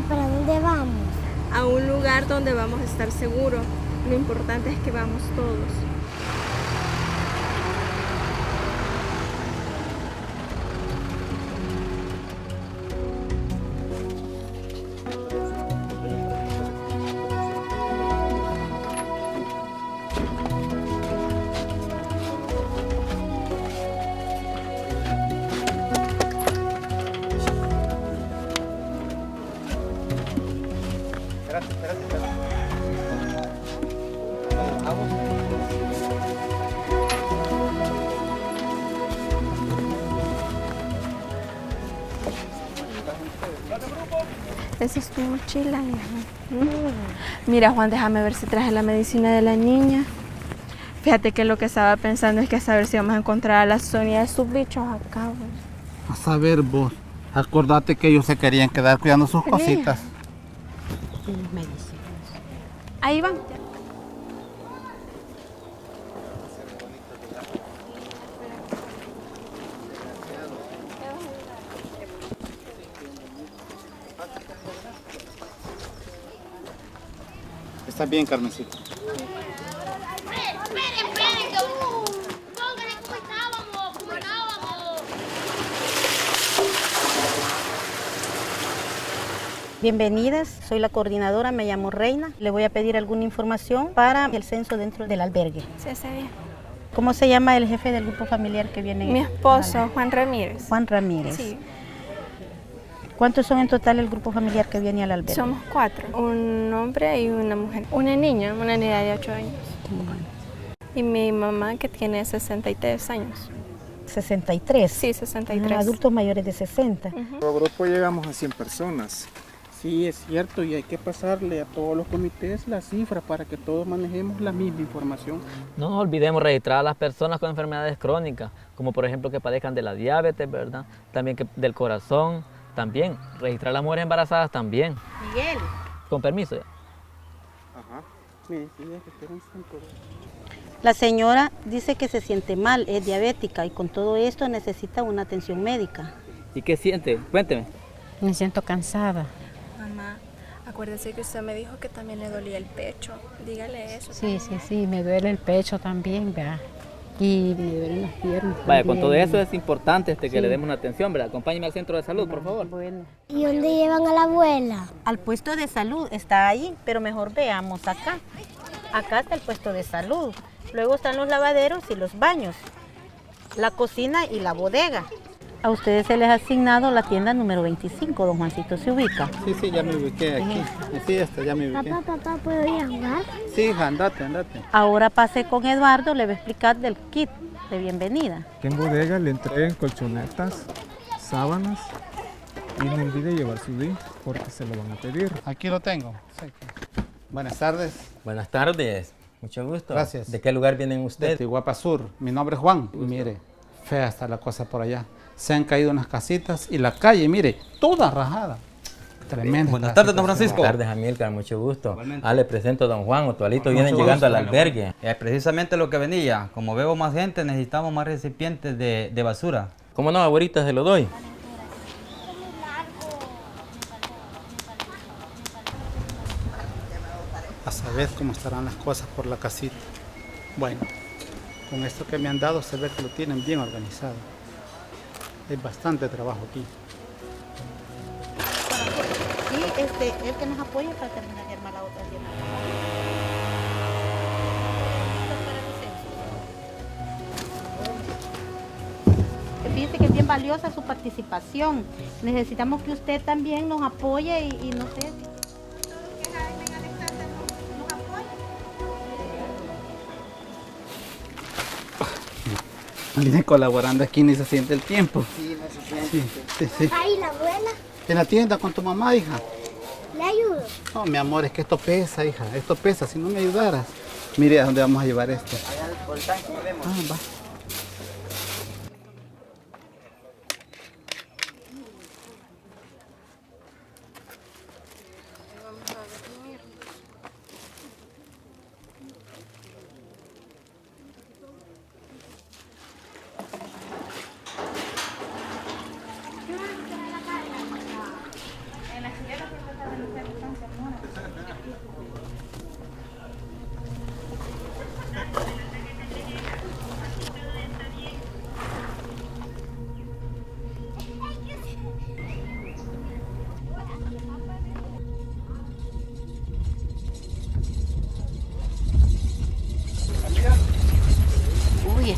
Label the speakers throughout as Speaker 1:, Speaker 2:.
Speaker 1: ¿para dónde vamos?
Speaker 2: A un lugar donde vamos a estar seguros. Lo importante es que vamos todos.
Speaker 3: Espérate. Vamos.
Speaker 2: Esa es tu mochila, hija. Mira, Juan, déjame ver si traje la medicina de la niña. Fíjate que lo que estaba pensando es que a saber si vamos a encontrar a la Sonia de sus bichos acá.
Speaker 3: A saber vos, acordate que ellos se querían quedar cuidando sus cositas.
Speaker 2: Ahí van.
Speaker 3: Estás bien, Carmencita.
Speaker 4: Esperen, que pónganle cómo estábamos.
Speaker 5: Bienvenidas, soy la coordinadora, me llamo Reina. Le voy a pedir alguna información para el censo dentro del albergue.
Speaker 2: Sí, está bien.
Speaker 5: ¿Cómo se llama el jefe del grupo familiar que viene?
Speaker 2: Mi esposo, Juan Ramírez.
Speaker 5: Juan Ramírez.
Speaker 2: Sí.
Speaker 5: ¿Cuántos son en total el grupo familiar que viene al albergue?
Speaker 2: Somos 4, un hombre y una mujer. Una niña de 8 años. Y mi mamá que tiene 63 años.
Speaker 5: 63.
Speaker 2: Sí, 63.
Speaker 5: Adultos mayores de 60.
Speaker 6: Nuestro grupo llegamos a 100 personas. Sí, es cierto, y hay que pasarle a todos los comités la cifra para que todos manejemos la misma información.
Speaker 7: No nos olvidemos registrar a las personas con enfermedades crónicas, como por ejemplo que padezcan de la diabetes, ¿verdad? También del corazón, también. Registrar a las mujeres embarazadas también.
Speaker 5: Miguel.
Speaker 7: Con permiso ya.
Speaker 6: Ajá. Mire, sí, es que esperen tanto.
Speaker 5: La señora dice que se siente mal, es diabética y con todo esto necesita una atención médica.
Speaker 7: ¿Y qué siente? Cuénteme.
Speaker 8: Me siento cansada.
Speaker 2: Mamá, acuérdese que usted me dijo que también le dolía el pecho. Dígale eso.
Speaker 8: Sí, me duele el pecho también, ¿verdad? Y me duelen las piernas.
Speaker 7: Vaya,
Speaker 8: también.
Speaker 7: con todo eso es importante que le demos una atención, ¿verdad? Acompáñeme al centro de salud, por favor.
Speaker 5: Bueno.
Speaker 1: ¿Y dónde llevan a la abuela?
Speaker 5: Al puesto de salud está ahí, pero mejor veamos acá. Acá está el puesto de salud. Luego están los lavaderos y los baños, la cocina y la bodega. A ustedes se les ha asignado la tienda número 25, don Juancito, ¿se ubica?
Speaker 3: Sí, ya me ubiqué aquí. Sí, ya me ubiqué.
Speaker 1: Papá, ¿puedo ir a jugar?
Speaker 3: Sí, hija, andate.
Speaker 5: Ahora pase con Eduardo, le va a explicar del kit de bienvenida.
Speaker 9: Que en bodega le entreguen colchonetas, sábanas y no olvide llevar su DIF porque se lo van a pedir.
Speaker 3: Aquí lo tengo. Sí. Buenas tardes.
Speaker 10: Buenas tardes, mucho gusto.
Speaker 3: Gracias.
Speaker 10: ¿De qué lugar vienen ustedes?
Speaker 3: De Guapa Sur. Mi nombre es Juan. Y mire, fea está la cosa por allá. Se han caído unas casitas y la calle, mire, toda rajada. Tremenda.
Speaker 10: Buenas tardes, don Francisco.
Speaker 3: Buenas
Speaker 10: Buenas tardes, Amílcar, mucho gusto. Le presento a don Juan, Otualito vienen llegando al albergue.
Speaker 11: Es precisamente lo que venía. Como veo más gente, necesitamos más recipientes de basura.
Speaker 10: ¿Cómo no, abuelita? Se lo doy.
Speaker 3: A saber cómo estarán las cosas por la casita. Bueno, con esto que me han dado se ve que lo tienen bien organizado. Hay bastante trabajo aquí.
Speaker 5: Y el que nos apoya para terminar de armar la otra tienda. Fíjese que es bien valiosa su participación. Necesitamos que usted también nos apoye y no sé.
Speaker 3: Viene colaborando aquí ni se siente el tiempo.
Speaker 1: Sí, no se
Speaker 3: siente. Sí.
Speaker 1: Ahí la abuela.
Speaker 3: En la tienda con tu mamá, hija.
Speaker 1: ¿Le ayudo?
Speaker 3: No, mi amor, es que esto pesa, hija. Esto pesa, si no me ayudaras. Mire a dónde vamos a llevar esto.
Speaker 11: Allá por el tanque vemos.
Speaker 3: Va.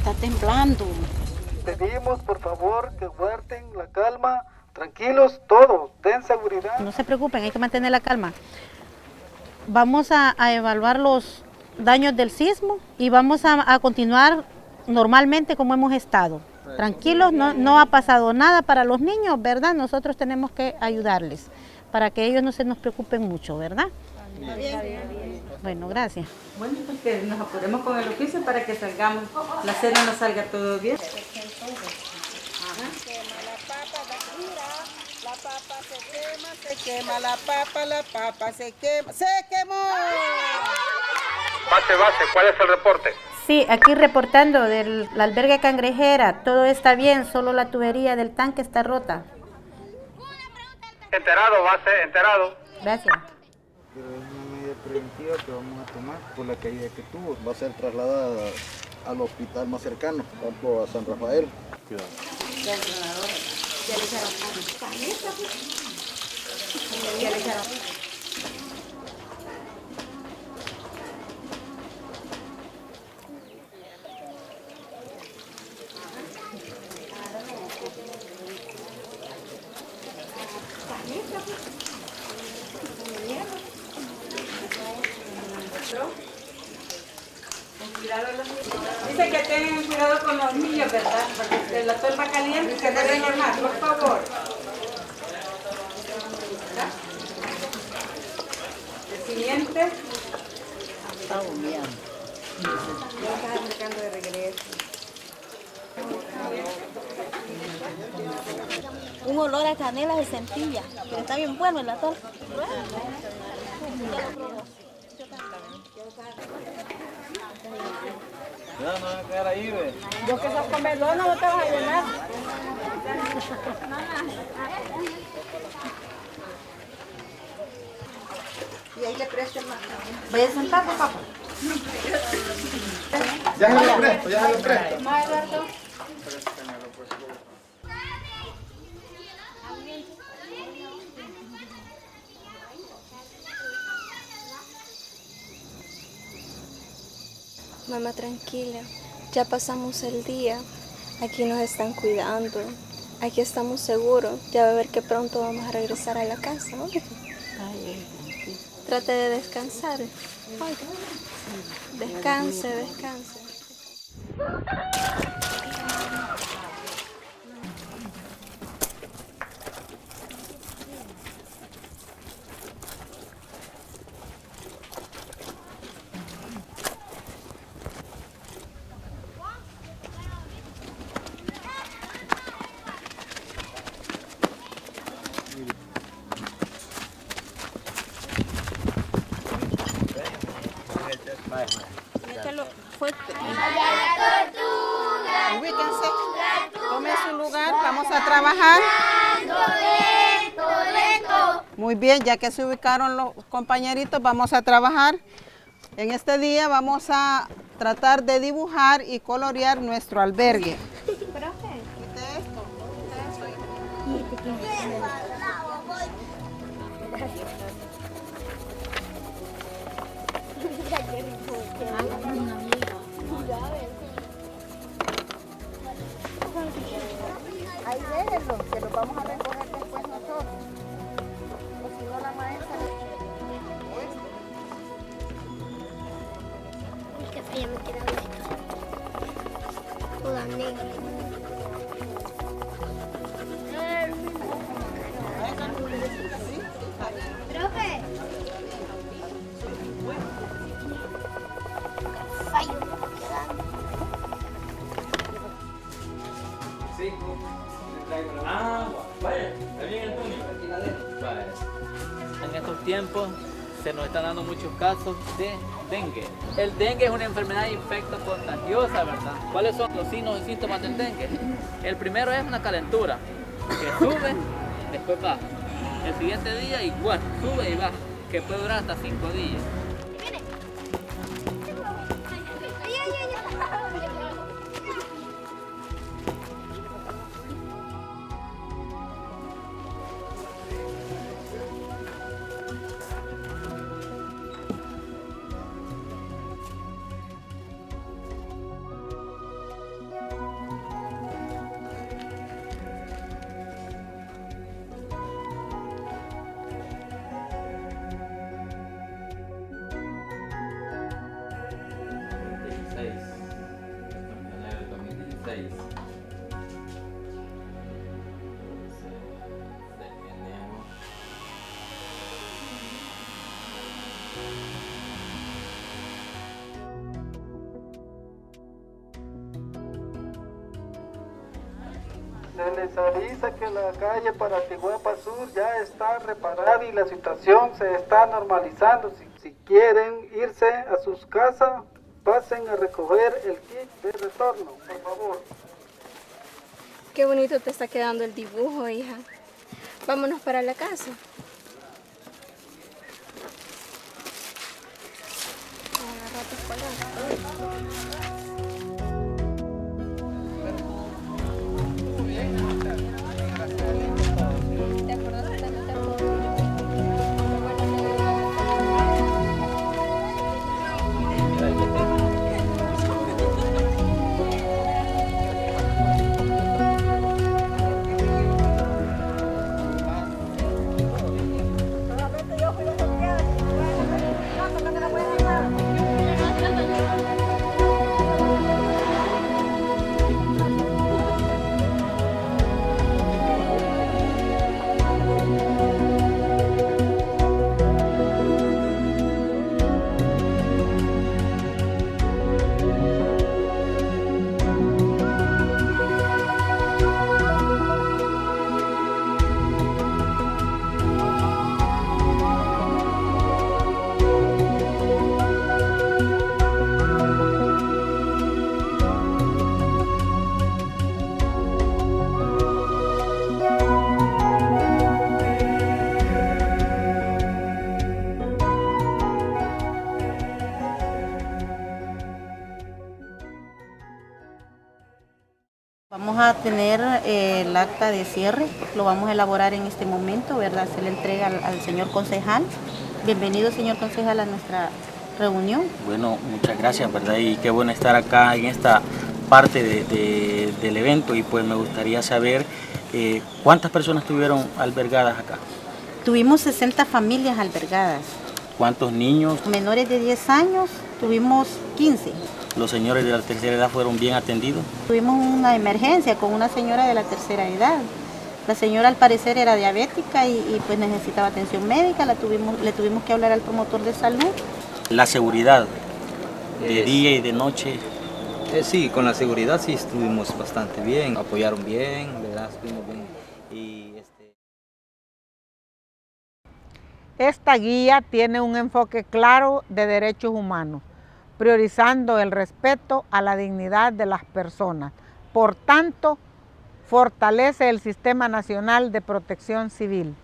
Speaker 8: está temblando.
Speaker 12: Pedimos por favor que guarden la calma, tranquilos todos, den seguridad.
Speaker 5: No se preocupen, hay que mantener la calma. Vamos a evaluar los daños del sismo y vamos a continuar normalmente como hemos estado. Tranquilos, no ha pasado nada para los niños, ¿verdad? Nosotros tenemos que ayudarles para que ellos no se nos preocupen mucho, ¿verdad?
Speaker 13: Está bien.
Speaker 5: Bueno, gracias.
Speaker 13: Bueno, pues que nos apuremos con el oficio para que salgamos, la cena nos salga todo bien.
Speaker 14: La papa se quema, la papa se quema, ¡se quemó!
Speaker 15: Base, ¿cuál es el reporte?
Speaker 5: Sí, aquí reportando del albergue Cangrejera, todo está bien, solo la tubería del tanque está rota.
Speaker 15: Enterado, base, enterado.
Speaker 5: Gracias.
Speaker 16: Pero es una medida preventiva que vamos a tomar por la caída que tuvo. Va a ser trasladada al hospital más cercano, campo a San Rafael. Cuidado.
Speaker 13: Dice que tengan cuidado con los niños, ¿verdad? Porque la tolva caliente se debe normal, por favor. El siguiente.
Speaker 14: Está humeando.
Speaker 13: Ya está acercando de regreso.
Speaker 1: Un olor a canela se sentía, pero está bien bueno el atol.
Speaker 11: Ya no van a quedar ahí, ve.
Speaker 13: Vos que sos comedona, no te vas a llenar.
Speaker 14: Y ahí le presto más.
Speaker 13: Vaya a sentarse, papá.
Speaker 3: Ya se lo presto, ya se lo presto.
Speaker 13: Más, Eduardo.
Speaker 2: Mamá, tranquila, ya pasamos el día, aquí nos están cuidando, aquí estamos seguros, ya va a ver que pronto vamos a regresar a la casa, ¿no? Trate de descansar, oiga, descanse, descanse.
Speaker 14: Ubíquense, tomen su lugar, vamos a trabajar. Muy bien, ya que se ubicaron los compañeritos, vamos a trabajar. En este día vamos a tratar de dibujar y colorear nuestro albergue. Ahí déjenlo, que lo vamos a recoger después nosotros. O si no, la maestra...
Speaker 1: Qué fría me queda esto. Toda negra. Profe. Fallo,
Speaker 7: Agua. Vaya, ¿está bien, Antonio? Vaya. En estos tiempos se nos están dando muchos casos de dengue. El dengue es una enfermedad infecto-contagiosa, ¿verdad? ¿Cuáles son los signos y síntomas del dengue? El primero es una calentura, que sube, después baja. El siguiente día igual, sube y baja, que puede durar hasta 5 días.
Speaker 12: les avisa que la calle para Tiguapa Sur ya está reparada y la situación se está normalizando. Si quieren irse a sus casas, pasen a recoger el kit de retorno, por favor.
Speaker 2: Qué bonito te está quedando el dibujo, hija. Vámonos para la casa.
Speaker 5: Vamos a tener el acta de cierre, lo vamos a elaborar en este momento, ¿verdad? Se le entrega al señor concejal. Bienvenido, señor concejal, a nuestra reunión.
Speaker 17: Bueno, muchas gracias, ¿verdad? Y qué bueno estar acá en esta parte del evento, y pues me gustaría saber cuántas personas estuvieron albergadas acá.
Speaker 5: Tuvimos 60 familias albergadas.
Speaker 17: ¿Cuántos niños?
Speaker 5: Menores de 10 años, tuvimos 15.
Speaker 17: ¿Los señores de la tercera edad fueron bien atendidos?
Speaker 5: Tuvimos una emergencia con una señora de la tercera edad. La señora al parecer era diabética y pues necesitaba atención médica, le tuvimos que hablar al promotor de salud.
Speaker 17: La seguridad de día y de noche.
Speaker 11: Sí, con la seguridad sí estuvimos bastante bien, apoyaron bien, ¿verdad? Estuvimos bien.
Speaker 13: Esta guía tiene un enfoque claro de derechos humanos, priorizando el respeto a la dignidad de las personas. Por tanto, fortalece el Sistema Nacional de Protección Civil.